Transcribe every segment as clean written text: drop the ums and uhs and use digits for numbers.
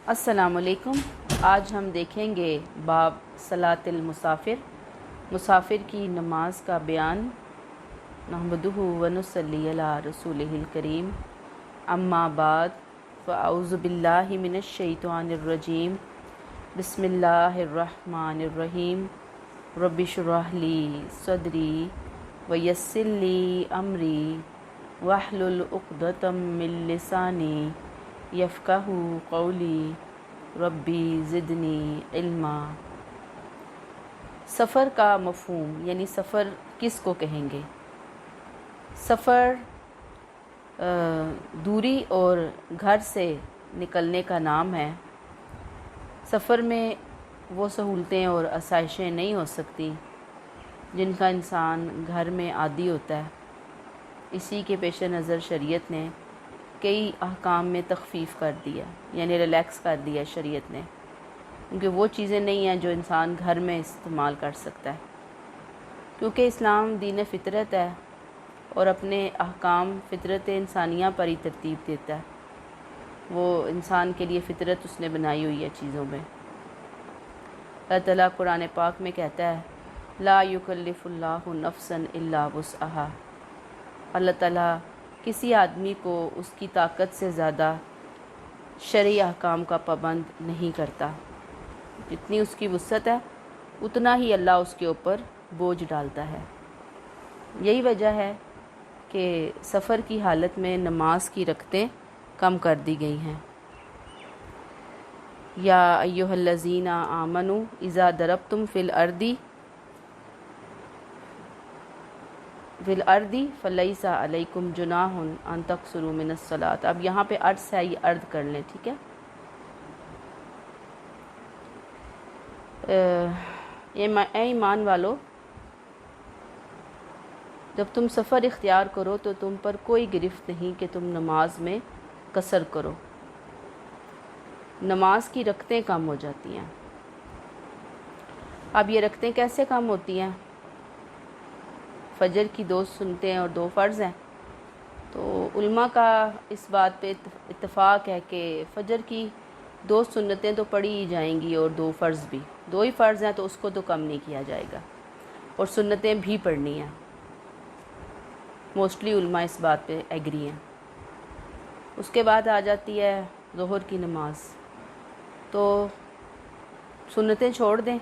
السلام علیکم۔ آج ہم دیکھیں گے باب صلاۃ المسافر، مسافر کی نماز کا بیان۔ نحمدہ و نصلی علی رسولہ الکریم، اما بعد فاعوذ باللہ من الشیطان الرجیم، بسم اللہ الرحمن الرحیم۔ رب اشرح لی صدری ویسر لی امری واحلل عقدۃ من لسانی یفقہوا قولی ربی زدنی علما۔ سفر کا مفہوم، یعنی سفر کس کو کہیں گے؟ سفر دوری اور گھر سے نکلنے کا نام ہے۔ سفر میں وہ سہولتیں اور آسائشیں نہیں ہو سکتی جن کا انسان گھر میں عادی ہوتا ہے۔ اسی کے پیش نظر شریعت نے کئی احکام میں تخفیف کر دیا، یعنی ریلیکس کر دیا شریعت نے، کیونکہ وہ چیزیں نہیں ہیں جو انسان گھر میں استعمال کر سکتا ہے، کیونکہ اسلام دین فطرت ہے اور اپنے احکام فطرت انسانیہ پر ہی ترتیب دیتا ہے۔ وہ انسان کے لیے فطرت اس نے بنائی ہوئی ہے چیزوں میں۔ اللہ تعالیٰ قرآن پاک میں کہتا ہے لا یکلف اللہ نفسا الا وسعہا۔ اللہ تعالیٰ کسی آدمی کو اس کی طاقت سے زیادہ شرعی احکام کا پابند نہیں کرتا۔ جتنی اس کی وسعت ہے اتنا ہی اللہ اس کے اوپر بوجھ ڈالتا ہے۔ یہی وجہ ہے کہ سفر کی حالت میں نماز کی رکعتیں کم کر دی گئی ہیں۔ یا ایھا الذین آمنوا اذا ضربتم فی الارض فلیس علیکم جناح ان تقصروا من الصلاۃ۔ اب یہاں پہ عرض ہے، یہ عرض کر لیں، ٹھیک ہے؟ اے ایمان والو، جب تم سفر اختیار کرو تو تم پر کوئی گرفت نہیں کہ تم نماز میں قصر کرو۔ نماز کی رکعتیں کم ہو جاتی ہیں۔ اب یہ رکعتیں کیسے کم ہوتی ہیں؟ فجر کی 2 سنتیں اور 2 فرض ہیں، تو علماء کا اس بات پہ اتفاق ہے کہ فجر کی 2 سنتیں تو پڑھی ہی جائیں گی اور 2 فرض بھی۔ 2 ہی فرض ہیں تو اس کو تو کم نہیں کیا جائے گا، اور سنتیں بھی پڑھنی ہیں۔ موسٹلی علماء اس بات پہ ایگری ہیں۔ اس کے بعد آ جاتی ہے ظہر کی نماز، تو سنتیں چھوڑ دیں،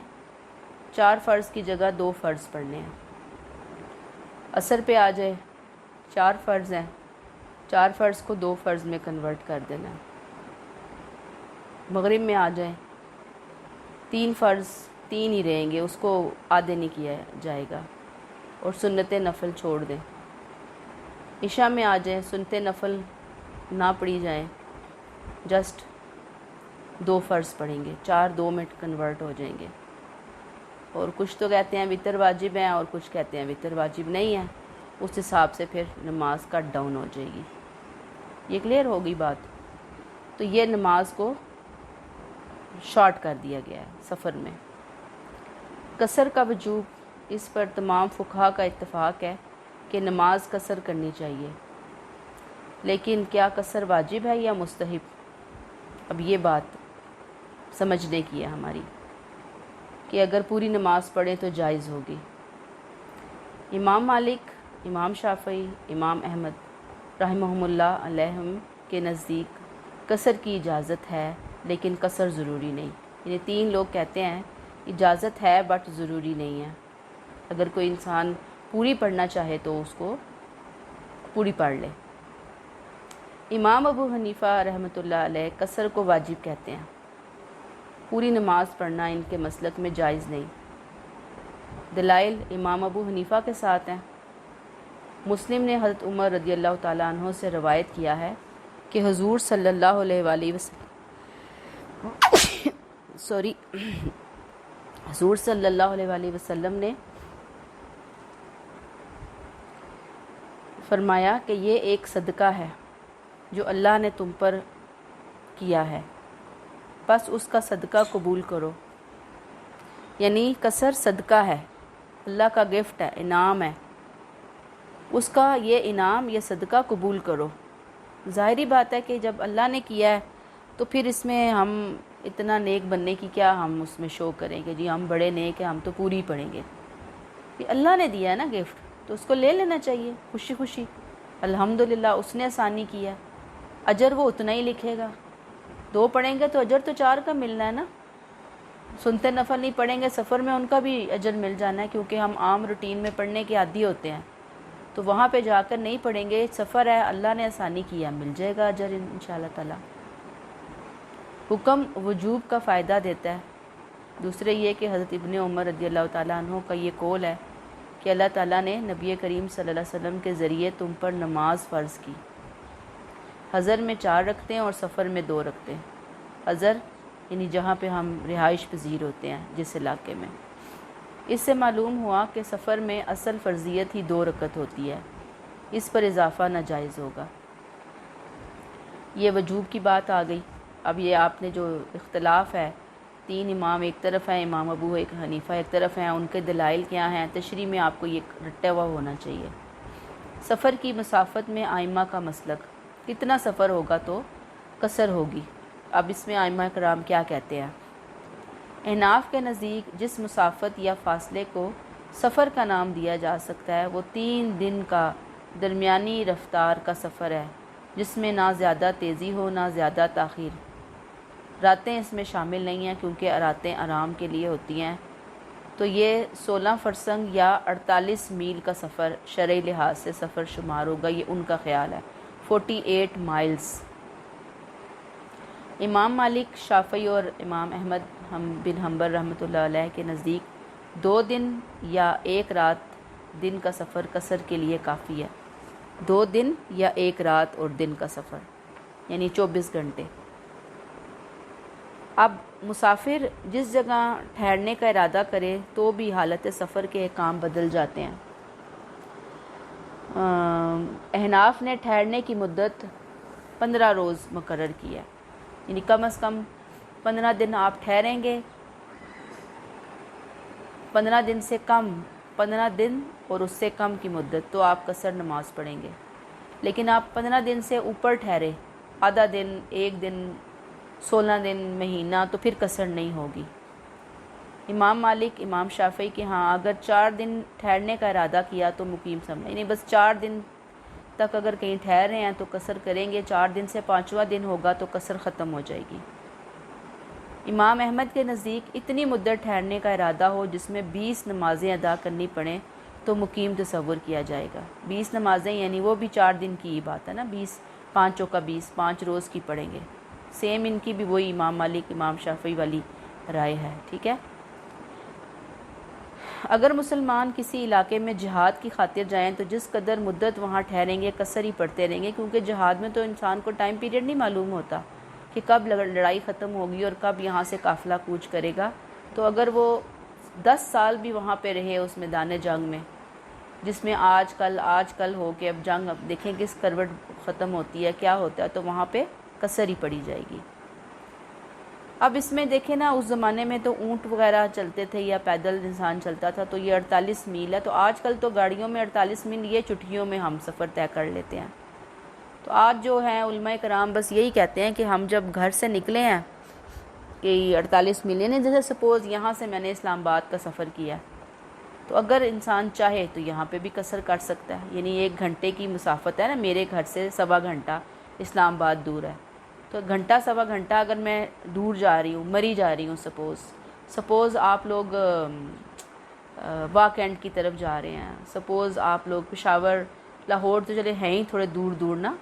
4 فرض کی جگہ 2 فرض پڑھنے ہیں۔ عصر پہ آ جائے، 4 فرض ہیں، 4 فرض کو 2 فرض میں کنورٹ کر دینا ہے۔ مغرب میں آ جائیں، 3 فرض 3 ہی رہیں گے، اس کو آدھے نہیں کیا جائے گا، اور سنت نفل چھوڑ دیں۔ عشاء میں آ جائیں، سنت نفل نہ پڑھی جائیں، جسٹ 2 فرض پڑھیں گے، 4 2 میں کنورٹ ہو جائیں گے۔ اور کچھ تو کہتے ہیں وتر واجب ہیں، اور کچھ کہتے ہیں وتر واجب نہیں ہے۔ اس حساب سے پھر نماز کٹ ڈاؤن ہو جائے گی۔ یہ کلیئر ہوگی بات؟ تو یہ نماز کو شارٹ کر دیا گیا ہے سفر میں۔ قصر کا وجوب، اس پر تمام فقہاء کا اتفاق ہے کہ نماز قصر کرنی چاہیے، لیکن کیا قصر واجب ہے یا مستحب؟ اب یہ بات سمجھنے کی ہے ہماری، کہ اگر پوری نماز پڑھیں تو جائز ہوگی۔ امام مالک، امام شافعی، امام احمد رحمہم اللہ علیہم کے نزدیک قصر کی اجازت ہے، لیکن قصر ضروری نہیں۔ یعنی 3 لوگ کہتے ہیں اجازت ہے بٹ ضروری نہیں ہے۔ اگر کوئی انسان پوری پڑھنا چاہے تو اس کو پوری پڑھ لے۔ امام ابو حنیفہ رحمۃ اللہ علیہ قصر کو واجب کہتے ہیں، پوری نماز پڑھنا ان کے مسلک میں جائز نہیں۔ دلائل امام ابو حنیفہ کے ساتھ ہیں۔ مسلم نے حضرت عمر رضی اللہ تعالیٰ عنہ سے روایت کیا ہے کہ حضور صلی اللہ علیہ وآلہ وسلم حضور صلی اللہ علیہ وآلہ وسلم نے فرمایا کہ یہ ایک صدقہ ہے جو اللہ نے تم پر کیا ہے، بس اس کا صدقہ قبول کرو۔ یعنی قصر صدقہ ہے، اللہ کا گفٹ ہے، انعام ہے، اس کا یہ انعام، یہ صدقہ قبول کرو۔ ظاہری بات ہے کہ جب اللہ نے کیا ہے تو پھر اس میں ہم اتنا نیک بننے کی کیا ہم اس میں شو کریں کہ جی ہم بڑے نیک ہیں، ہم تو پوری پڑھیں گے. یہ اللہ نے دیا ہے نا گفٹ، تو اس کو لے لینا چاہیے خوشی خوشی. الحمدللہ اس نے آسانی کیا، اجر وہ اتنا ہی لکھے گا. 2 پڑھیں گے تو اجر تو 4 کا ملنا ہے نا. سنتے نفل نہیں پڑھیں گے سفر میں، ان کا بھی اجر مل جانا ہے، کیونکہ ہم عام روٹین میں پڑھنے کے عادی ہوتے ہیں. تو وہاں پہ جا کر نہیں پڑھیں گے، سفر ہے اللہ نے آسانی کیا، مل جائے گا اجر انشاءاللہ تعالی. حکم وجوب کا فائدہ دیتا ہے. دوسرے یہ کہ حضرت ابن عمر رضی اللہ تعالیٰ عنہ کا یہ قول ہے کہ اللہ تعالیٰ نے نبی کریم صلی اللہ علیہ وسلم کے ذریعے تم پر نماز فرض کی. حضر میں 4 رکھتے ہیں اور سفر میں 2 رکھتے ہیں. حضر یعنی جہاں پہ ہم رہائش پذیر ہوتے ہیں جس علاقے میں. اس سے معلوم ہوا کہ سفر میں اصل فرضیت ہی 2 رکعت ہوتی ہے، اس پر اضافہ ناجائز ہوگا. یہ وجوب کی بات آ گئی. اب یہ آپ نے جو اختلاف ہے، 3 امام ایک طرف ہیں، امام ابو ایک حنیفہ ایک طرف ہیں، ان کے دلائل کیا ہیں، تشریح میں آپ کو یہ رٹا ہوا ہونا چاہیے. سفر کی مسافت میں ائمہ کا مسلک، کتنا سفر ہوگا تو قصر ہوگی. اب اس میں ائمہ کرام کیا کہتے ہیں. احناف کے نزدیک جس مسافت یا فاصلے کو سفر کا نام دیا جا سکتا ہے وہ 3 دن کا درمیانی رفتار کا سفر ہے، جس میں نہ زیادہ تیزی ہو نہ زیادہ تاخیر. راتیں اس میں شامل نہیں ہیں کیونکہ راتیں آرام کے لیے ہوتی ہیں. تو یہ 16 فرسنگ یا 48 میل کا سفر شرعی لحاظ سے سفر شمار ہوگا، یہ ان کا خیال ہے. 48 مائلز. امام مالک، شافعی اور امام احمد بن حنبل رحمۃ اللہ علیہ کے نزدیک 2 دن یا 1 رات دن کا سفر قصر کے لیے کافی ہے. 2 دن یا 1 رات اور دن کا سفر یعنی 24 گھنٹے. اب مسافر جس جگہ ٹھہرنے کا ارادہ کرے تو بھی حالت سفر کے احکام بدل جاتے ہیں. احناف نے ٹھہرنے کی مدت 15 روز مقرر کی ہے، یعنی کم از کم 15 دن آپ ٹھہریں گے. 15 دن سے کم، 15 دن اور اس سے کم کی مدت تو آپ قصر نماز پڑھیں گے. لیکن آپ 15 دن سے اوپر ٹھہرے، آدھا دن، 1 دن، 16 دن، مہینہ، تو پھر قصر نہیں ہوگی. امام مالک، امام شافعی کے ہاں اگر 4 دن ٹھہرنے کا ارادہ کیا تو مقیم سمجھا، یعنی بس 4 دن تک اگر کہیں ٹھہر رہے ہیں تو قصر کریں گے. 4 دن سے 5واں دن ہوگا تو قصر ختم ہو جائے گی. امام احمد کے نزدیک اتنی مدت ٹھہرنے کا ارادہ ہو جس میں 20 نمازیں ادا کرنی پڑیں تو مقیم تصور کیا جائے گا. 20 نمازیں یعنی وہ بھی 4 دن کی ہی بات ہے نا، 20 5 کا 20 5 روز کی پڑھیں گے. سیم ان کی بھی وہی امام مالک امام شافعی والی رائے ہے. ٹھیک ہے. اگر مسلمان کسی علاقے میں جہاد کی خاطر جائیں تو جس قدر مدت وہاں ٹھہریں گے قصر ہی پڑھتے رہیں گے، کیونکہ جہاد میں تو انسان کو ٹائم پیریڈ نہیں معلوم ہوتا کہ کب لڑائی ختم ہوگی اور کب یہاں سے قافلہ کوچ کرے گا. تو اگر وہ 10 سال بھی وہاں پہ رہے اس میدان جنگ میں، جس میں آج کل ہو کے اب جنگ اب دیکھیں کس کروٹ ختم ہوتی ہے کیا ہوتا ہے، تو وہاں پہ قصر ہی پڑی جائے گی. اب اس میں دیکھیں نا، اس زمانے میں تو اونٹ وغیرہ چلتے تھے یا پیدل انسان چلتا تھا، تو یہ 48 میل ہے. تو آج کل تو گاڑیوں میں 48 میل، یہ چھٹیوں میں ہم سفر طے کر لیتے ہیں. تو آج جو ہیں علماء کرام بس یہی کہتے ہیں کہ ہم جب گھر سے نکلے ہیں کہ 48 میل، یعنی جیسے سپوز یہاں سے میں نے اسلام آباد کا سفر کیا، تو اگر انسان چاہے تو یہاں پہ بھی قصر کر سکتا ہے. یعنی 1 گھنٹے کی مسافت ہے نا، میرے گھر سے 1.25 گھنٹہ اسلام آباد دور ہے، تو 1 گھنٹہ 1.25 گھنٹہ اگر میں دور جا رہی ہوں، مری جا رہی ہوں، سپوز آپ لوگ واک اینڈ کی طرف جا رہے ہیں، سپوز آپ لوگ پشاور لاہور تو چلے ہیں ہی تھوڑے دور دور نا،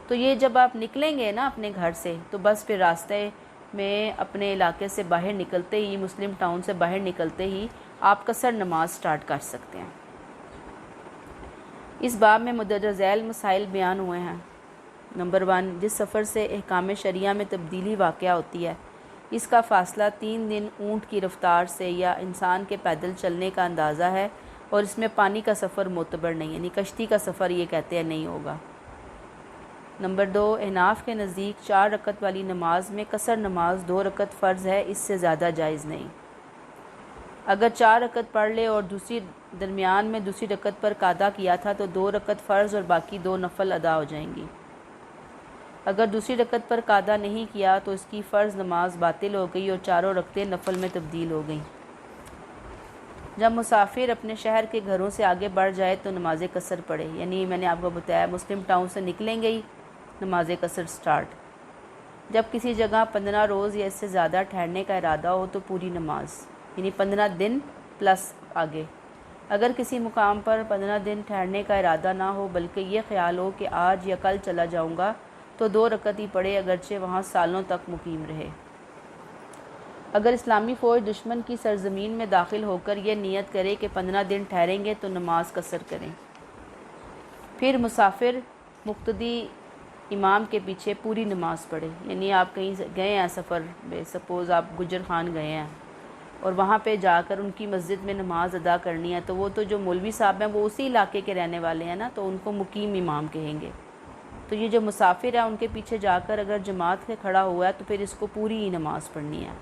تو یہ جب آپ نکلیں گے نا اپنے گھر سے تو بس پھر راستے میں اپنے علاقے سے باہر نکلتے ہی، مسلم ٹاؤن سے باہر نکلتے ہی آپ قصر نماز سٹارٹ کر سکتے ہیں. اس باب میں مندرجہ ذیل مسائل بیان ہوئے ہیں. نمبر 1، جس سفر سے احکام شریعہ میں تبدیلی واقع ہوتی ہے اس کا فاصلہ 3 دن اونٹ کی رفتار سے یا انسان کے پیدل چلنے کا اندازہ ہے، اور اس میں پانی کا سفر معتبر نہیں، یعنی کشتی کا سفر یہ کہتے ہیں نہیں ہوگا. نمبر 2، احناف کے نزدیک 4 رکعت والی نماز میں قصر نماز 2 رکعت فرض ہے، اس سے زیادہ جائز نہیں. اگر 4 رکعت پڑھ لے اور درمیان میں دوسری رکعت پر قاعدہ کیا تھا تو 2 رکعت فرض اور باقی 2 نفل ادا ہو جائیں گی. اگر دوسری رکعت پر قاعدہ نہیں کیا تو اس کی فرض نماز باطل ہو گئی اور چاروں رکعتیں نفل میں تبدیل ہو گئیں۔ جب مسافر اپنے شہر کے گھروں سے آگے بڑھ جائے تو نماز قصر پڑھے، یعنی میں نے آپ کو بتایا مسلم ٹاؤن سے نکلیں گے ہی نماز قصر سٹارٹ۔ جب کسی جگہ 15 روز یا اس سے زیادہ ٹھہرنے کا ارادہ ہو تو پوری نماز، یعنی 15 دن پلس آگے۔ اگر کسی مقام پر 15 دن ٹھہرنے کا ارادہ نہ ہو بلکہ یہ خیال ہو کہ آج یا کل چلا جاؤں گا تو 2 رکعت ہی پڑھے، اگرچہ وہاں سالوں تک مقیم رہے۔ اگر اسلامی فوج دشمن کی سرزمین میں داخل ہو کر یہ نیت کرے کہ 15 دن ٹھہریں گے تو نماز قصر کریں۔ پھر مسافر مقتدی امام کے پیچھے پوری نماز پڑھے، یعنی آپ کہیں گئے ہیں سفر میں، سپوز آپ گجر خان گئے ہیں اور وہاں پہ جا کر ان کی مسجد میں نماز ادا کرنی ہے، تو وہ تو جو مولوی صاحب ہیں وہ اسی علاقے کے رہنے والے ہیں نا، تو ان کو مقیم امام کہیں گے۔ تو یہ جو مسافر ہے ان کے پیچھے جا کر اگر جماعت سے کھڑا ہوا ہے تو پھر اس کو پوری ہی نماز پڑھنی ہے۔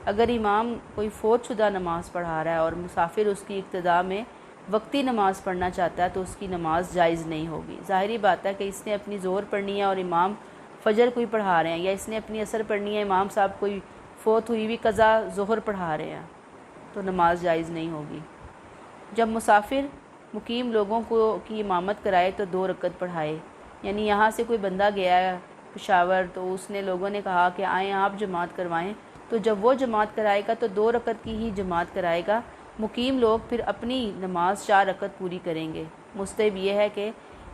اگر امام کوئی فوت شدہ نماز پڑھا رہا ہے اور مسافر اس کی ابتدا میں وقتی نماز پڑھنا چاہتا ہے تو اس کی نماز جائز نہیں ہوگی۔ ظاہری بات ہے کہ اس نے اپنی ظہر پڑھنی ہے اور امام فجر کوئی پڑھا رہے ہیں، یا اس نے اپنی عصر پڑھنی ہے، امام صاحب کوئی فوت ہوئی ہوئی قضا ظہر پڑھا رہے ہیں، تو نماز جائز نہیں ہوگی۔ جب مسافر مقیم لوگوں کی امامت کرائے تو 2 رکعت پڑھائے، یعنی یہاں سے کوئی بندہ گیا ہے پشاور تو اس نے لوگوں نے کہا کہ آئیں آپ جماعت کروائیں، تو جب وہ جماعت کرائے گا تو 2 رکعت کی ہی جماعت کرائے گا۔ مقیم لوگ پھر اپنی نماز 4 رکعت پوری کریں گے۔ مستحب یہ ہے کہ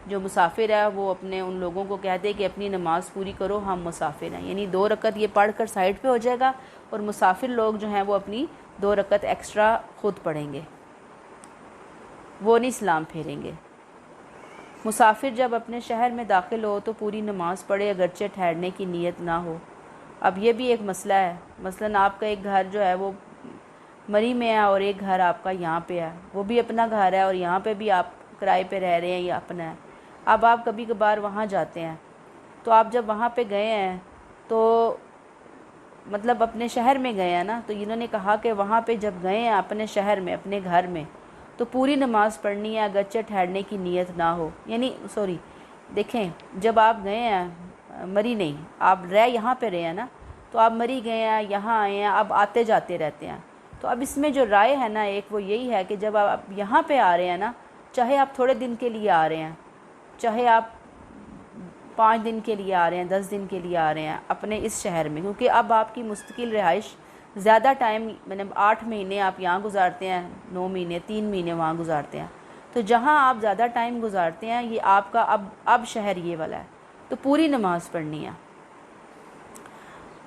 جو مسافر ہے وہ اپنے ان لوگوں کو کہہ دے کہ اپنی نماز پوری کرو، ہم مسافر ہیں، یعنی 2 رکعت یہ پڑھ کر سائڈ پہ ہو جائے گا اور مسافر لوگ جو ہیں وہ اپنی 2 رکعت ایکسٹرا خود پڑھیں گے، وہ نہیں سلام پھیریں گے۔ مسافر جب اپنے شہر میں داخل ہو تو پوری نماز پڑھے، اگرچہ ٹھہرنے کی نیت نہ ہو۔ اب یہ بھی ایک مسئلہ ہے، مثلا آپ کا ایک گھر جو ہے وہ مری میں ہے اور ایک گھر آپ کا یہاں پہ ہے، وہ بھی اپنا گھر ہے اور یہاں پہ بھی آپ کرائے پہ رہ رہے ہیں یا اپنا ہے۔ اب آپ کبھی کبھار وہاں جاتے ہیں، تو آپ جب وہاں پہ گئے ہیں تو مطلب اپنے شہر میں گئے ہیں نا، تو انہوں نے کہا کہ وہاں پہ جب گئے ہیں اپنے شہر میں اپنے گھر میں تو پوری نماز پڑھنی ہے اگرچہ ٹھہرنے کی نیت نہ ہو، یعنی دیکھیں جب آپ گئے ہیں مری نہیں، آپ یہاں پہ رہے ہیں نا، تو آپ مری گئے ہیں یہاں آئے ہیں، اب آتے جاتے رہتے ہیں، تو اب اس میں جو رائے ہے نا ایک وہ یہی ہے کہ جب آپ یہاں پہ آ رہے ہیں نا، چاہے آپ تھوڑے دن کے لیے آ رہے ہیں، چاہے آپ 5 دن کے لیے آ رہے ہیں، 10 دن کے لیے آ رہے ہیں اپنے اس شہر میں، کیونکہ اب آپ کی مستقل رہائش زیادہ ٹائم مطلب 8 مہینے آپ یہاں گزارتے ہیں، 9 مہینے 3 مہینے وہاں گزارتے ہیں، تو جہاں آپ زیادہ ٹائم گزارتے ہیں یہ آپ کا اب شہر یہ والا ہے، تو پوری نماز پڑھنی ہے۔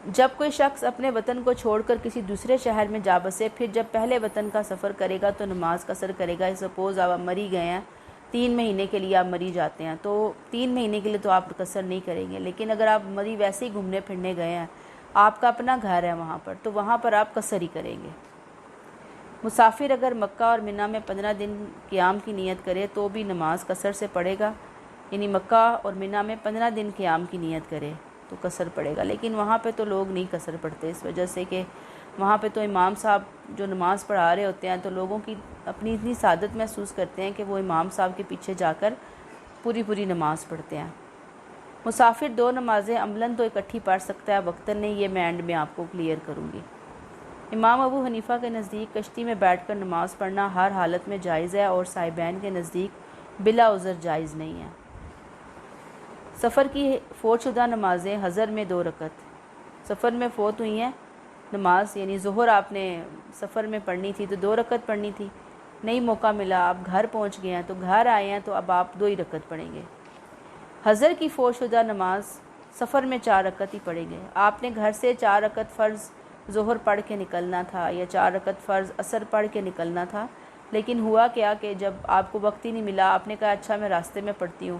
جب کوئی شخص اپنے وطن کو چھوڑ کر کسی دوسرے شہر میں جا بسے، پھر جب پہلے وطن کا سفر کرے گا تو نماز قصر کرے گا۔ سپوز آپ مری گئے ہیں، 3 مہینے کے لیے آپ مری جاتے ہیں تو 3 مہینے کے لیے تو آپ قصر نہیں کریں گے، لیکن اگر آپ مری ویسے ہی گھومنے پھرنے گئے ہیں، آپ کا اپنا گھر ہے وہاں پر، تو وہاں پر آپ قصر ہی کریں گے۔ مسافر اگر مکہ اور منی میں 15 دن قیام کی نیت کرے تو بھی نماز قصر سے پڑھے گا، یعنی مکہ اور منی میں 15 دن قیام کی نیت کرے تو قصر پڑے گا، لیکن وہاں پہ تو لوگ نہیں قصر پڑھتے، اس وجہ سے کہ وہاں پہ تو امام صاحب جو نماز پڑھا رہے ہوتے ہیں تو لوگوں کی اپنی اتنی سعادت محسوس کرتے ہیں کہ وہ امام صاحب کے پیچھے جا کر پوری نماز پڑھتے ہیں۔ مسافر 2 نمازیں عملاً تو اکٹھی پڑھ سکتا ہے، وقتاً نہیں، یہ میں اینڈ میں آپ کو کلیئر کروں گی۔ امام ابو حنیفہ کے نزدیک کشتی میں بیٹھ کر نماز پڑھنا ہر حالت میں جائز ہے، اور صاحبین کے نزدیک بلا عذر جائز نہیں ہے۔ سفر کی فوت شدہ نمازیں حضر میں 2 رکعت، سفر میں فوت ہوئی ہیں نماز، یعنی ظہر آپ نے سفر میں پڑھنی تھی تو 2 رکعت پڑھنی تھی، نہیں موقع ملا، آپ گھر پہنچ گئے ہیں تو گھر آئے ہیں تو اب آپ 2 ہی رکعت پڑھیں گے۔ حضر کی فوت شدہ نماز سفر میں 4 رکعت ہی پڑھیں گے۔ آپ نے گھر سے 4 رکعت فرض ظہر پڑھ کے نکلنا تھا یا 4 رکعت فرض عصر پڑھ کے نکلنا تھا، لیکن ہوا کیا کہ جب آپ کو وقت ہی نہیں ملا، آپ نے کہا اچھا میں راستے میں پڑھتی ہوں،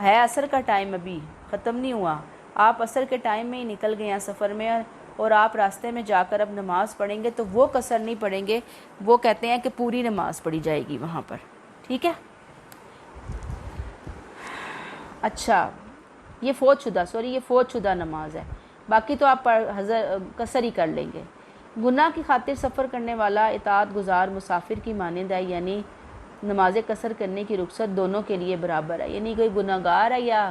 ہے عصر کا ٹائم ابھی ختم نہیں ہوا، آپ عصر کے ٹائم میں ہی نکل گئے ہیں سفر میں، اور آپ راستے میں جا کر اب نماز پڑھیں گے تو وہ قصر نہیں پڑھیں گے، وہ کہتے ہیں کہ پوری نماز پڑھی جائے گی وہاں پر، ٹھیک ہے۔ اچھا یہ فوت شدہ نماز ہے، باقی تو آپ قصر ہی کر لیں گے۔ گناہ کی خاطر سفر کرنے والا اطاعت گزار مسافر کی مانند ہے، یعنی نماز قصر کرنے کی رخصت دونوں کے لیے برابر ہے، یعنی کوئی گناہگار ہے یا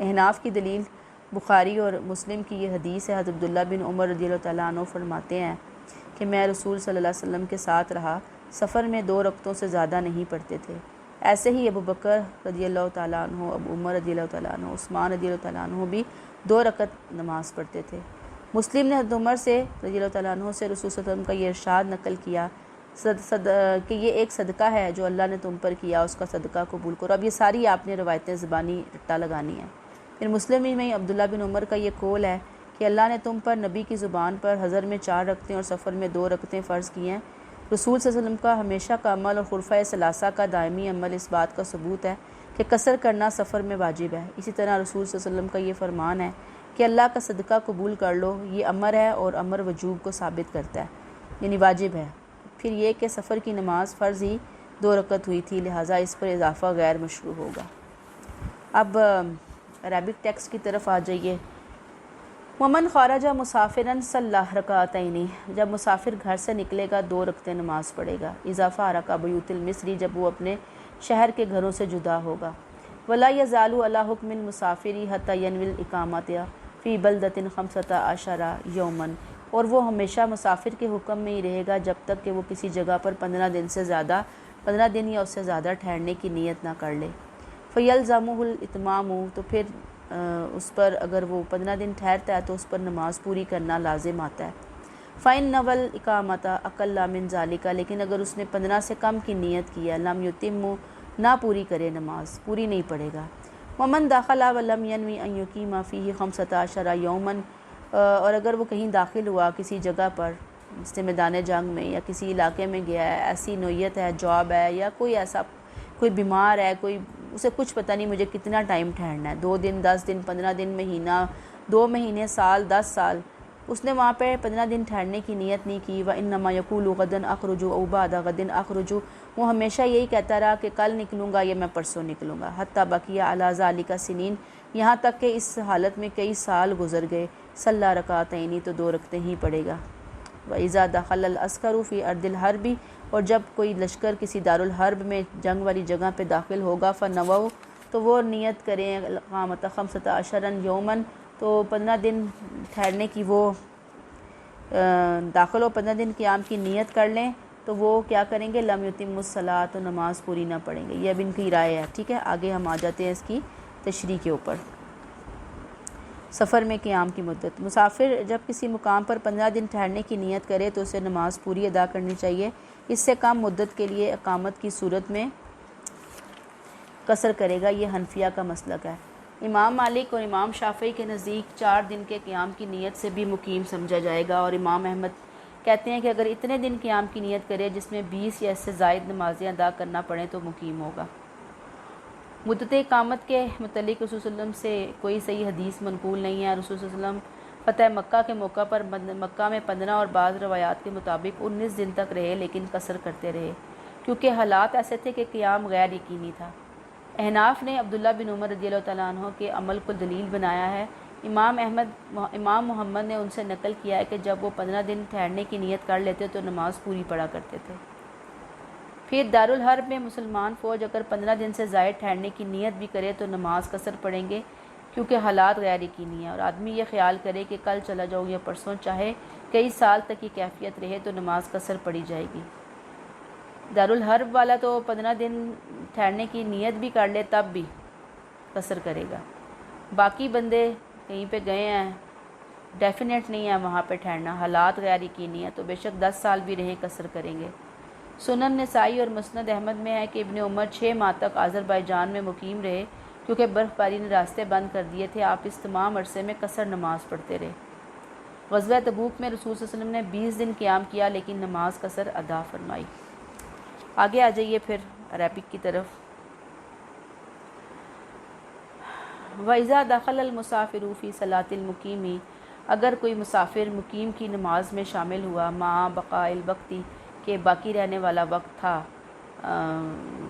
احناف کی دلیل بخاری اور مسلم کی یہ حدیث ہے۔ حضرت عبداللہ بن عمر رضی اللہ تعالیٰ عنہ فرماتے ہیں کہ میں رسول صلی اللہ علیہ وسلم کے ساتھ رہا، سفر میں 2 رکعتوں سے زیادہ نہیں پڑھتے تھے۔ ایسے ہی ابو بکر رضی اللہ تعالیٰ عنہ، ابو عمر رضی اللہ تعالیٰ عنہ، عثمان رضی اللہ تعالیٰ عنہ بھی 2 رکعت نماز پڑھتے تھے۔ مسلم نے حضرت عمر سے رضی اللہ تعالیٰ عنہ سے رسول صلی اللہ علیہ وسلم کا یہ ارشاد نقل کیا کہ یہ ایک صدقہ ہے جو اللہ نے تم پر کیا، اس کا صدقہ قبول کرو۔ اب یہ ساری آپ نے روایتیں زبانی رٹا لگانی ہیں۔ پھر مسلم میں عبداللہ بن عمر کا یہ قول ہے کہ اللہ نے تم پر نبی کی زبان پر حضر میں 4 رکعتیں اور سفر میں 2 رکعتیں فرض کی ہیں۔ رسول صلی اللہ علیہ وسلم کا ہمیشہ کا عمل اور خلفائے ثلاثہ کا دائمی عمل اس بات کا ثبوت ہے کہ قصر کرنا سفر میں واجب ہے۔ اسی طرح رسول صلی اللہ علیہ وسلم کا یہ فرمان ہے کہ اللہ کا صدقہ قبول کر لو، یہ امر ہے اور امر وجوب کو ثابت کرتا ہے، یعنی واجب ہے۔ پھر یہ کہ سفر کی نماز فرض ہی 2 رکعت ہوئی تھی، لہٰذا اس پر اضافہ غیر مشروع ہوگا۔ اب عربک ٹیکسٹ کی طرف آ جائیے۔ ومن خرج مسافرا صلی رکعتین، جب مسافر گھر سے نکلے گا 2 رکعتیں نماز پڑھے گا۔ اضافہ رکع بیوت المصری، جب وہ اپنے شہر کے گھروں سے جدا ہوگا۔ ولا یزال علی حکم المسافر حتی ینوی الاقامۃ فی بلدۃ 15 یوما، اور وہ ہمیشہ مسافر کے حکم میں ہی رہے گا جب تک کہ وہ کسی جگہ پر 15 دن یا اس سے زیادہ ٹھہرنے کی نیت نہ کر لے۔ فیلزمہ الاتمام، تو پھر اس پر اگر وہ 15 دن ٹھہرتا ہے تو اس پر نماز پوری کرنا لازم آتا ہے۔ فَإِن نَوَى الْإِقَامَةَ أَقَلَّ مِن ذَلِكَ، لیکن اگر اس نے 15 سے کم کی نیت کی ہے، لم یتم، نہ پوری کرے، نماز پوری نہیں پڑے گا۔ وَمَن دَخَلَ وَلَمْ يَنْوِ أَن يُقِيمَ فِيهِ 15 يَوْمًا، اور اگر وہ کہیں داخل ہوا کسی جگہ پر، جیسے میدان جنگ میں یا کسی علاقے میں گیا ہے، ایسی نوعیت ہے، جاب ہے یا کوئی بیمار ہے، اسے کچھ پتہ نہیں مجھے کتنا ٹائم ٹھہرنا ہے، 2 دن، 10 دن، 15 دن، مہینہ، 2 مہینے، سال، 10 سال، اس نے وہاں پہ 15 دن ٹھہرنے کی نیت نہیں کی۔ وَإِنَّمَا يَقُولُ غَدًا أَخْرُجُ أَوْ بَعْدَ غَدٍ أَخْرُجُ، وہ ہمیشہ یہی کہتا رہا کہ کل نکلوں گا یا میں پرسوں نکلوں گا۔ حَتَّى بَقِيَ عَلَى ذَلِكَ سِنِينَ، یہاں تک کہ اس حالت میں کئی سال گزر گئے۔ صلی رکعتین، تو 2 رکعتیں ہی پڑھے گا۔ وَإِذَا دَخَلَ الْعَسْكَرُ فِي أَرْضِ الْحَرْبِ، اور جب کوئی لشکر کسی دارالحرب میں جنگ والی جگہ پہ داخل ہوگا، فَنَوَوْا، تو وہ نیت کریں اقامت 15 یوماً، تو 15 دن ٹھہرنے کی، وہ داخل ہو 15 دن قیام کی نیت کر لیں، تو وہ کیا کریں گے؟ لم یتم الصلاۃ، تو نماز پوری نہ پڑھیں گے۔ یہ اب ان کی رائے ہے، ٹھیک ہے۔ آگے ہم آ جاتے ہیں اس کی تشریح کے اوپر۔ سفر میں قیام کی مدت، مسافر جب کسی مقام پر 15 دن ٹھہرنے کی نیت کرے تو اسے نماز پوری ادا کرنی چاہیے۔ اس سے کم مدت کے لیے اقامت کی صورت میں قصر کرے گا، یہ حنفیہ کا مسلک ہے۔ امام مالک اور امام شافعی کے نزدیک 4 دن کے قیام کی نیت سے بھی مقیم سمجھا جائے گا، اور امام احمد کہتے ہیں کہ اگر اتنے دن قیام کی نیت کرے جس میں 20 یا اس سے زائد نمازیں ادا کرنا پڑیں تو مقیم ہوگا۔ مدت اقامت کے متعلق رسول صلی اللہ علیہ وسلم سے کوئی صحیح حدیث منقول نہیں ہے۔ رسول صلی اللہ علیہ وسلم فتح مکہ کے موقع پر مکہ میں 15 اور بعض روایات کے مطابق 19 دن تک رہے، لیکن قصر کرتے رہے کیونکہ حالات ایسے تھے کہ قیام غیر یقینی تھا۔ احناف نے عبداللہ بن عمر رضی اللہ تعالیٰ عنہ کے عمل کو دلیل بنایا ہے۔ امام محمد نے ان سے نقل کیا ہے کہ جب وہ 15 دن ٹھہرنے کی نیت کر لیتے تو نماز پوری پڑھا کرتے تھے۔ پھر دارالحرب میں مسلمان فوج اگر 15 دن سے زائد ٹھہرنے کی نیت بھی کرے تو نماز قصر پڑھیں گے کیونکہ حالات غیر یقینی ہیں، اور آدمی یہ خیال کرے کہ کل چلا جاؤں یا پرسوں، چاہے کئی سال تک یہ کیفیت رہے تو نماز قصر پڑھی جائے گی۔ دارالحرب والا تو 15 دن ٹھہرنے کی نیت بھی کر لے تب بھی قصر کرے گا۔ باقی بندے کہیں پہ گئے ہیں، ڈیفینیٹ نہیں ہے وہاں پہ ٹھہرنا، حالات غیر یقینی ہیں، تو بے شک 10 سال بھی رہیں قصر کریں گے۔ سنن نسائی اور مسند احمد میں ہے کہ ابن عمر 6 ماہ تک آذربائیجان میں مقیم رہے کیونکہ برف باری نے راستے بند کر دیے تھے۔ آپ اس تمام عرصے میں قصر نماز پڑھتے رہے۔ غزوہ تبوک میں رسول صلی اللہ علیہ وسلم نے 20 دن قیام کیا لیکن نماز قصر ادا فرمائی۔ آگے آ جائیے پھر عربک کی طرف۔ وَإِذَا دَخَلَ الْمُسَافِرُ فِي صَلَاةِ الْمُقِيمِ، اگر کوئی مسافر مقیم کی نماز میں شامل ہوا، مع بقاء الوقت، کہ باقی رہنے والا وقت تھا،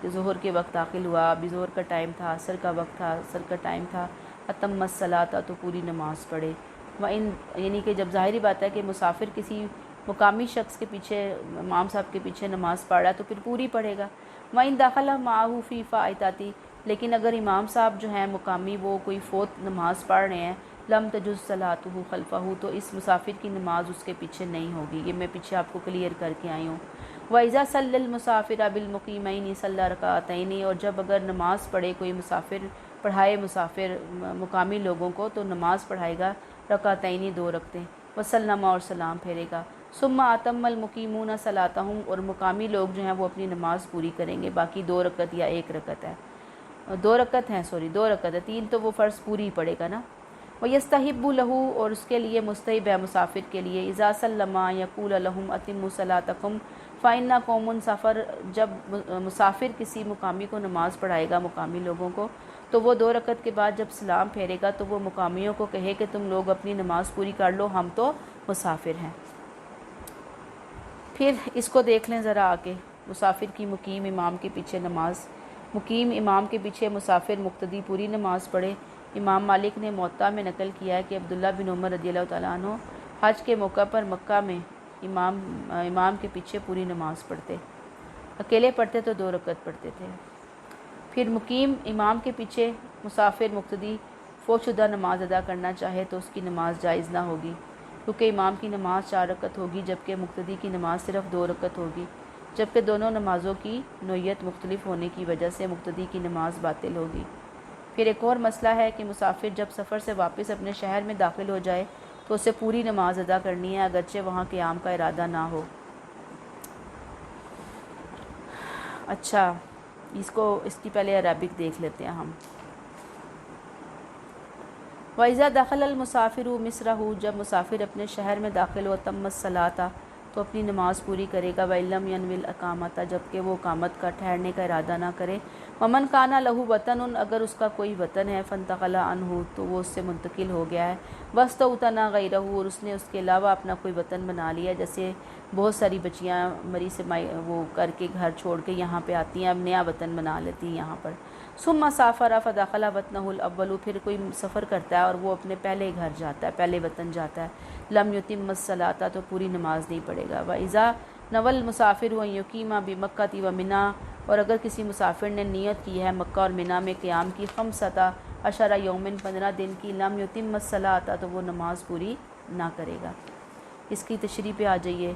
ظہر کے وقت داخل ہوا، ابھی ظہر کا ٹائم تھا، عصر کا وقت تھا، عصر کا ٹائم تھا، اتم الصلاۃ، تو پوری نماز پڑھے۔ یعنی کہ جب ظاہری بات ہے کہ مسافر کسی مقامی شخص کے پیچھے، امام صاحب کے پیچھے نماز پڑھ رہا ہے تو پھر پوری پڑھے گا۔ وَإِن دَخَلَ مَعَهُ فِي فَائِتَاتِ، لیکن اگر امام صاحب جو ہیں مقامی وہ کوئی فوت نماز پڑھ رہے ہیں لم تجز صلاتہ خلفہ، تو اس مسافر کی نماز اس کے پیچھے نہیں ہوگی۔ یہ میں پیچھے آپ کو کلیئر کر کے آئی ہوں۔ وَإِذَا صَلَّى الْمُسَافِرَ بِالْمُقِيمَيْنِ صَلَّى رَكَعَتَيْنِ، اور جب اگر نماز پڑھے کوئی مسافر، پڑھائے مسافر مقامی لوگوں کو، تو نماز پڑھائے گا رکعتین 2 رکعتیں، وسلم اور سلام پھیرے گا۔ ثم اتم المقیمون صلاتہم، اور مقامی لوگ جو ہیں وہ اپنی نماز پوری کریں گے، باقی 2 رکعت یا 1 رکعت ہے، 2 رکعت ہیں، 2 رکعت ہے، 3 تو وہ فرض پوری پڑے گا نا۔ وَيَسْتَحِبُّ لَهُ، اور اس کے لیے مستحب ہے مسافر کے لیے، اذا سلم یقول لهم اتموا صلاتکم فإن قوم سفر، جب مسافر کسی مقامی کو نماز پڑھائے گا مقامی لوگوں کو، تو وہ 2 رکعت کے بعد جب سلام پھیرے گا تو وہ مقامیوں کو کہے کہ تم لوگ اپنی نماز پوری کر لو، ہم تو مسافر ہیں۔ پھر اس کو دیکھ لیں ذرا آگے، مسافر کی مقیم امام کے پیچھے نماز۔ مقیم امام کے پیچھے مسافر مقتدی پوری نماز پڑھے۔ امام مالک نے موطا میں نقل کیا ہے کہ عبداللہ بن عمر رضی اللہ تعالیٰ عنہ حج کے موقع پر مکہ میں امام کے پیچھے پوری نماز پڑھتے، اکیلے پڑھتے تو 2 رکعت پڑھتے تھے۔ پھر مقیم امام کے پیچھے مسافر مقتدی فوت شدہ نماز ادا کرنا چاہے تو اس کی نماز جائز نہ ہوگی، کیونکہ امام کی نماز 4 رکعت ہوگی جبکہ مقتدی کی نماز صرف 2 رکعت ہوگی، جبکہ دونوں نمازوں کی نوعیت مختلف ہونے کی وجہ سے مقتدی کی نماز باطل ہوگی۔ پھر ایک اور مسئلہ ہے کہ مسافر جب سفر سے واپس اپنے شہر میں داخل ہو جائے تو اسے پوری نماز ادا کرنی ہے، اگرچہ وہاں قیام کا ارادہ نہ ہو۔ اچھا، اس کی پہلے عربک دیکھ لیتے ہیں ہم۔ وَإِذَا دَخَلَ الْمُسَافِرُ مِصْرَهُ، جب مسافر اپنے شہر میں داخل ہو، تم الصلاۃ، تو اپنی نماز پوری کرے گا، وَإِلَّمْ يَنْوِ الْإِقَامَةَ، جبکہ وہ اقامت کا ٹھہرنے کا ارادہ نہ کرے۔ وَمَنْ كَانَ لَهُ وَطَنٌ، اگر اس کا کوئی وطن ہے، فَانْتَقَلَ عَنْهُ، تو وہ اس سے منتقل ہو گیا ہے، وَاسْتَوْطَنَ غَيْرَهُ، اور اس نے اس کے علاوہ اپنا کوئی وطن بنا لیا، جیسے بہت ساری بچیاں مری سے وہ کر کے گھر چھوڑ کے یہاں پہ آتی ہیں، اب نیا وطن بنا لیتی ہیں یہاں پر۔ ثم سافر فدخل وطنه الاول، پھر کوئی سفر کرتا ہے اور وہ اپنے پہلے گھر جاتا ہے، پہلے وطن جاتا ہے، لم یتم الصلاۃ، تو پوری نماز نہیں پڑھے گا۔ واذا نوى المسافر ان یقیم بمکہ ومنی، اور اگر کسی مسافر نے نیت کی ہے مکہ اور منی میں قیام کی، 15 یوم، 15 دن کی، لم یتم الصلاۃ، تو وہ نماز پوری نہ کرے گا۔ اس کی تشریح پہ آ جائیے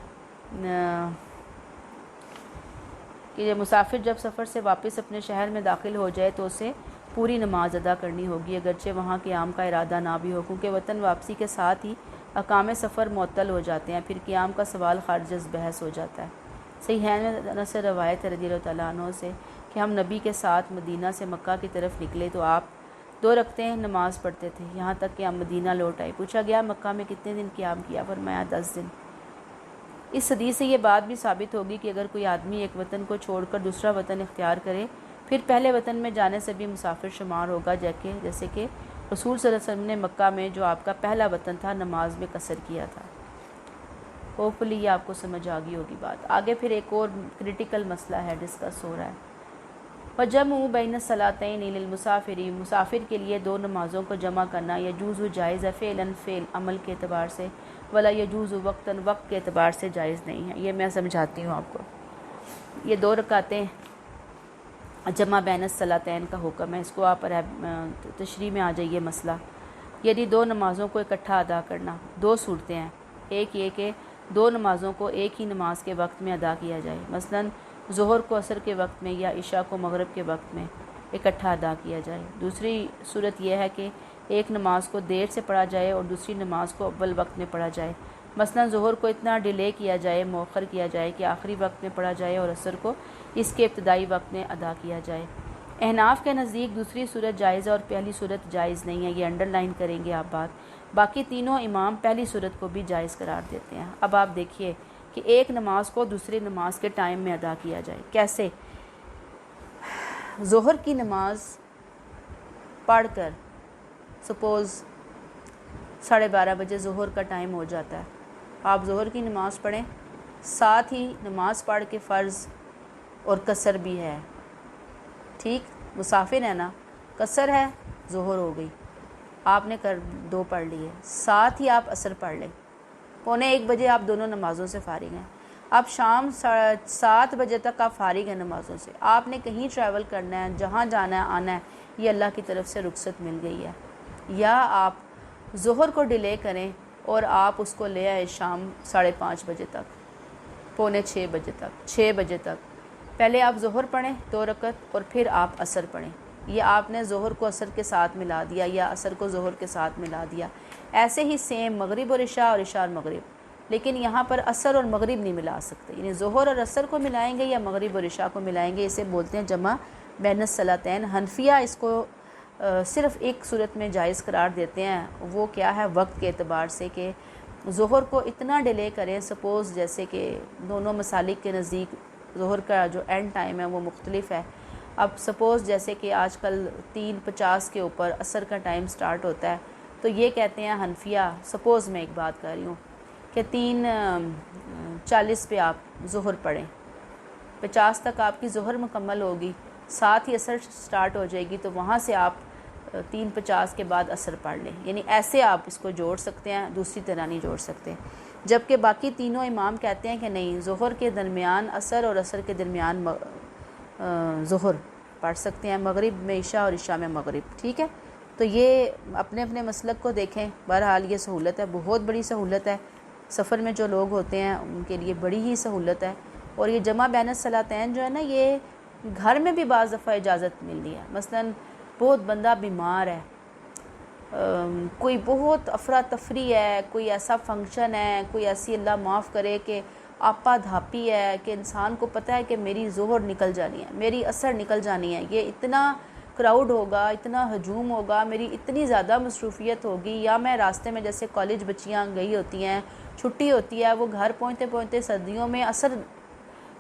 کہ مسافر جب سفر سے واپس اپنے شہر میں داخل ہو جائے تو اسے پوری نماز ادا کرنی ہوگی، اگرچہ وہاں قیام کا ارادہ نہ بھی ہو، کیونکہ وطن واپسی کے ساتھ ہی احکام سفر معطل ہو جاتے ہیں، پھر قیام کا سوال خارج از بحث ہو جاتا ہے۔ صحیحین میں سے روایت ہے رضی اللہ تعالیٰ عنہ سے کہ ہم نبی کے ساتھ مدینہ سے مکہ کی طرف نکلے تو آپ 2 رکعتیں نماز پڑھتے تھے، یہاں تک کہ ہم مدینہ لوٹ آئے۔ پوچھا گیا مکہ میں کتنے دن قیام کیا؟ فرمایا 10 دن۔ اس حدیث سے یہ بات بھی ثابت ہوگی کہ اگر کوئی آدمی ایک وطن کو چھوڑ کر دوسرا وطن اختیار کرے، پھر پہلے وطن میں جانے سے بھی مسافر شمار ہوگا، جیسے کہ رسول صلی اللہ علیہ وسلم نے مکہ میں جو آپ کا پہلا وطن تھا نماز میں قصر کیا تھا۔ ہوپفلی یہ آپ کو سمجھ آ گئی ہوگی بات۔ آگے پھر ایک اور کریٹیکل مسئلہ ہے ڈسکس ہو رہا ہے، وَجَمْعُ بَيْنَ الصَّلَاتَيْنِ لِلْمُسَافِرِ، مسافر کے لیے 2 نمازوں کو جمع کرنا یجوز جائز ہے، فعلاً فعل عمل کے اعتبار سے، ولا یجوز وقتاً وقت کے اعتبار سے جائز نہیں ہے۔ یہ میں سمجھاتی ہوں آپ کو، یہ 2 رکعتیں جمع بین الصلاتین کا حکم ہے، اس کو آپ تشریح میں آ جائیے مسئلہ، یعنی 2 نمازوں کو اکٹھا ادا کرنا۔ 2 صورتیں ہیں، ایک یہ کہ 2 نمازوں کو ایک ہی نماز کے وقت میں ادا کیا جائے، مثلاً ظہر کو عصر کے وقت میں یا عشاء کو مغرب کے وقت میں اکٹھا ادا کیا جائے۔ دوسری صورت یہ ہے کہ ایک نماز کو دیر سے پڑھا جائے اور دوسری نماز کو اول وقت میں پڑھا جائے، مثلاً ظہر کو اتنا ڈیلے کیا جائے، مؤخر کیا جائے کہ آخری وقت میں پڑھا جائے، اور عصر کو اس کے ابتدائی وقت میں ادا کیا جائے۔ احناف کے نزدیک دوسری صورت جائز ہے اور پہلی صورت جائز نہیں ہے، یہ انڈر لائن کریں گے آپ بات۔ باقی تینوں امام پہلی صورت کو بھی جائز قرار دیتے ہیں۔ اب آپ دیکھیے کہ ایک نماز کو دوسری نماز کے ٹائم میں ادا کیا جائے، کیسے؟ ظہر کی نماز پڑھ کر، سپوز 12:30 بجے ظہر کا ٹائم ہو جاتا ہے، آپ ظہر کی نماز پڑھیں، ساتھ ہی نماز پڑھ کے فرض اور قصر بھی ہے، ٹھیک، مسافر ہے نا، قصر ہے، ظہر ہو گئی، آپ نے 2 پڑھ لیے، ساتھ ہی آپ عصر پڑھ لیں، 12:45 آپ دونوں نمازوں سے فارغ ہیں۔ اب شام 7 بجے تک آپ فارغ ہیں نمازوں سے، آپ نے کہیں ٹریول کرنا ہے، جہاں جانا ہے آنا ہے، یہ اللہ کی طرف سے رخصت مل گئی ہے، یا آپ ظہر کو ڈیلے کریں اور آپ اس کو لے آئے شام 5:30 بجے تک، 5:45 بجے تک، 6 بجے تک، پہلے آپ ظہر پڑھیں 2 رکعت اور پھر آپ عصر پڑھیں، یہ آپ نے ظہر کو عصر کے ساتھ ملا دیا یا عصر کو ظہر کے ساتھ ملا دیا، ایسے ہی سیم مغرب اور عشاء اور عشاء اور مغرب، لیکن یہاں پر عصر اور مغرب نہیں ملا سکتے، یعنی ظہر اور عصر کو ملائیں گے یا مغرب اور عشاء کو ملائیں گے، اسے بولتے ہیں جمع بین الصلاتین۔ حنفیہ اس کو صرف ایک صورت میں جائز قرار دیتے ہیں، وہ کیا ہے؟ وقت کے اعتبار سے، کہ ظہر کو اتنا ڈیلے کریں، سپوز جیسے کہ دونوں مسالک کے نزدیک ظہر کا جو اینڈ ٹائم ہے وہ مختلف ہے، اب سپوز جیسے کہ آج کل 3:50 کے اوپر عصر کا ٹائم سٹارٹ ہوتا ہے، تو یہ کہتے ہیں حنفیہ، سپوز میں ایک بات کر رہی ہوں کہ 3:40 پہ آپ ظہر پڑھیں، 50 تک آپ کی ظہر مکمل ہوگی، ساتھ ہی عصر سٹارٹ ہو جائے گی، تو وہاں سے آپ 3:50 کے بعد عصر پڑھ لیں، یعنی ایسے آپ اس کو جوڑ سکتے ہیں، دوسری طرح نہیں جوڑ سکتے، جبکہ باقی تینوں امام کہتے ہیں کہ نہیں، ظہر کے درمیان عصر اور عصر کے درمیان ظہر پڑھ سکتے ہیں، مغرب میں عشاء اور عشاء میں مغرب، ٹھیک ہے؟ تو یہ اپنے اپنے مسلک کو دیکھیں، بہرحال یہ سہولت ہے، بہت بڑی سہولت ہے، سفر میں جو لوگ ہوتے ہیں ان کے لیے بڑی ہی سہولت ہے، اور یہ جمع بین الصلاتین جو ہے نا، یہ گھر میں بھی بعض دفعہ اجازت ملتی ہے، مثلا بہت بندہ بیمار ہے، کوئی بہت افراتفری ہے، کوئی ایسا فنکشن ہے، کوئی ایسی اللہ معاف کرے کہ آپا دھاپی ہے کہ انسان کو پتہ ہے کہ میری ظہر نکل جانی ہے، میری عصر نکل جانی ہے، یہ اتنا کراؤڈ ہوگا، اتنا ہجوم ہوگا، میری اتنی زیادہ مصروفیت ہوگی، یا میں راستے میں جیسے کالج بچیاں گئی ہوتی ہیں، چھٹی ہوتی ہے، وہ گھر پہنچتے پہنچتے سردیوں میں عصر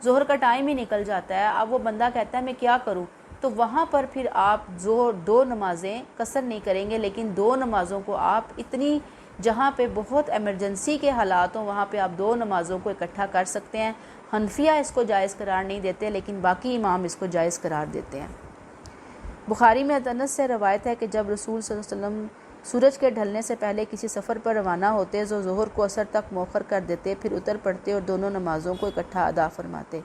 ظہر کا ٹائم ہی نکل جاتا ہے، اب وہ بندہ کہتا ہے میں کیا کروں، تو وہاں پر پھر آپ ظہر 2 نمازیں قصر نہیں کریں گے، لیکن 2 نمازوں کو آپ اتنی جہاں پہ بہت ایمرجنسی کے حالات ہوں وہاں پہ آپ 2 نمازوں کو اکٹھا کر سکتے ہیں۔ حنفیہ اس کو جائز قرار نہیں دیتے، لیکن باقی امام اس کو جائز قرار دیتے ہیں۔ بخاری میں انس سے روایت ہے کہ جب رسول صلی اللہ علیہ وسلم سورج کے ڈھلنے سے پہلے کسی سفر پر روانہ ہوتے تو ظہر کو عصر تک مؤخر کر دیتے، پھر اتر پڑتے اور دونوں نمازوں کو اکٹھا ادا فرماتے۔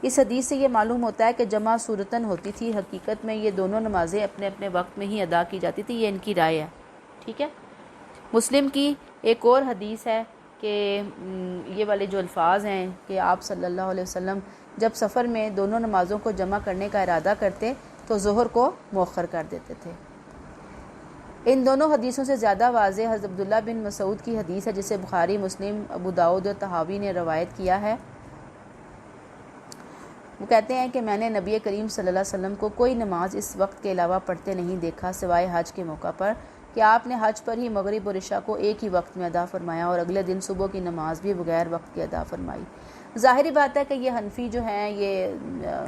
اس حدیث سے یہ معلوم ہوتا ہے کہ جمع صورتاً ہوتی تھی، حقیقت میں یہ دونوں نمازیں اپنے اپنے وقت میں ہی ادا کی جاتی تھی، یہ ان کی رائے ہے، ٹھیک ہے؟ مسلم کی ایک اور حدیث ہے کہ یہ والے جو الفاظ ہیں کہ آپ صلی اللہ علیہ وسلم جب سفر میں دونوں نمازوں کو جمع کرنے کا ارادہ کرتے تو ظہر کو مؤخر کر دیتے تھے۔ ان دونوں حدیثوں سے زیادہ واضح حضرت عبداللہ بن مسعود کی حدیث ہے، جسے بخاری، مسلم، ابو داؤد اور طحاوی نے روایت کیا ہے۔ وہ کہتے ہیں کہ میں نے نبی کریم صلی اللہ علیہ وسلم کو کوئی نماز اس وقت کے علاوہ پڑھتے نہیں دیکھا سوائے حج کے موقع پر، کہ آپ نے حج پر ہی مغرب اور عشاء کو ایک ہی وقت میں ادا فرمایا اور اگلے دن صبح کی نماز بھی بغیر وقت کے ادا فرمائی۔ ظاہری بات ہے کہ یہ حنفی جو ہیں، یہ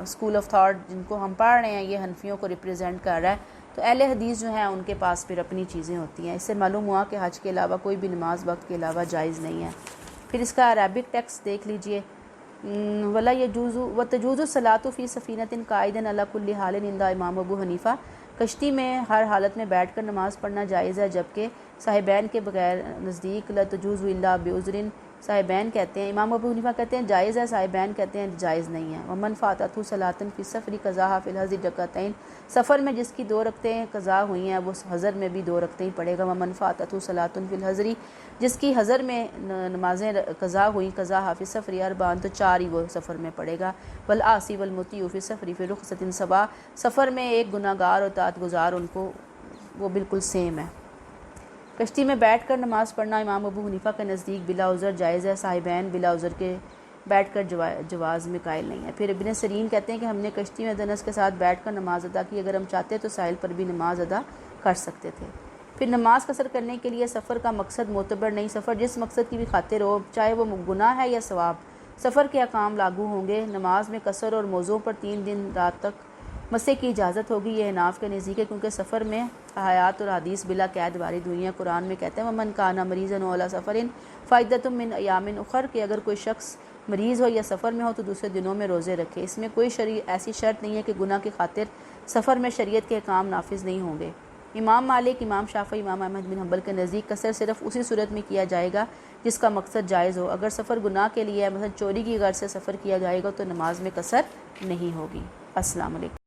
اسکول آف تھاٹ جن کو ہم پڑھ رہے ہیں، یہ حنفیوں کو ریپریزنٹ کر رہا ہے، تو اہل حدیث جو ہیں ان کے پاس پھر اپنی چیزیں ہوتی ہیں۔ اس سے معلوم ہوا کہ حج کے علاوہ کوئی بھی نماز وقت کے علاوہ جائز نہیں ہے۔ پھر اس کا عربک ٹیکسٹ دیکھ لیجئے، ولا یجوز وتجوز الصلاۃ فی سفینۃ قائدا علی کل حال عند امام ابو حنیفہ، کشتی میں ہر حالت میں بیٹھ کر نماز پڑھنا جائز ہے، جبکہ صاحبین کے بغیر نزدیک لا تجوز الا بعذر، صاحبین کہتے ہیں، امام ابو حنیفہ کہتے ہیں جائز ہے، صاحبین کہتے ہیں جائز نہیں ہے۔ ومن فاتتہ صلاۃ فی السفر قضاها فی الحضر رکعتین، سفر میں جس کی 2 رکعتیں قضا ہوئی ہیں وہ حضر میں بھی 2 رکعتیں پڑھے گا۔ ومن فاتتہ صلاۃ فی الحضر، جس کی حضر میں نمازیں قضا ہوئیں قضاها فی السفر اربعا، تو 4 ہی وہ سفر میں پڑھے گا۔ والعاصی والمطیع فی السفر فی رخصۃ سواء، سفر میں ایک گناہگار اور اطاعت گزار ان کو وہ بالکل سیم ہے۔ کشتی میں بیٹھ کر نماز پڑھنا امام ابو حنیفہ کے نزدیک بلا عذر جائز ہے، صاحبین بلا عذر کے بیٹھ کر جواز میں قائل نہیں ہے۔ پھر ابن سیرین کہتے ہیں کہ ہم نے کشتی میں انس کے ساتھ بیٹھ کر نماز ادا کی، اگر ہم چاہتے تو ساحل پر بھی نماز ادا کر سکتے تھے۔ پھر نماز قصر کرنے کے لیے سفر کا مقصد معتبر نہیں، سفر جس مقصد کی بھی خاطر ہو، چاہے وہ گناہ ہے یا ثواب، سفر کے احکام لاگو ہوں گے۔ نماز میں قصر اور موضوع پر 3 دن رات تک مسے کی اجازت ہوگی، یہ حناف کے نزدیک ہے، کیونکہ سفر میں آیات اور حدیث بلا قید وارد ہوئی ہیں۔ قرآن میں کہتے ہیں ومن کان مریضا او علی سفر فعدۃ من ایام اخر، کہ اگر کوئی شخص مریض ہو یا سفر میں ہو تو دوسرے دنوں میں روزے رکھے۔ اس میں کوئی ایسی شرط نہیں ہے کہ گناہ کی خاطر سفر میں شریعت کے احکام نافذ نہیں ہوں گے۔ امام مالک، امام شافعی، امام احمد بن حنبل کے نزدیک قصر صرف اسی صورت میں کیا جائے گا جس کا مقصد جائز ہو۔ اگر سفر گناہ کے لیے ہے، مثلا چوری کی غرض سے سفر کیا جائے گا تو نماز میں قصر نہیں ہوگی۔ السلام علیکم۔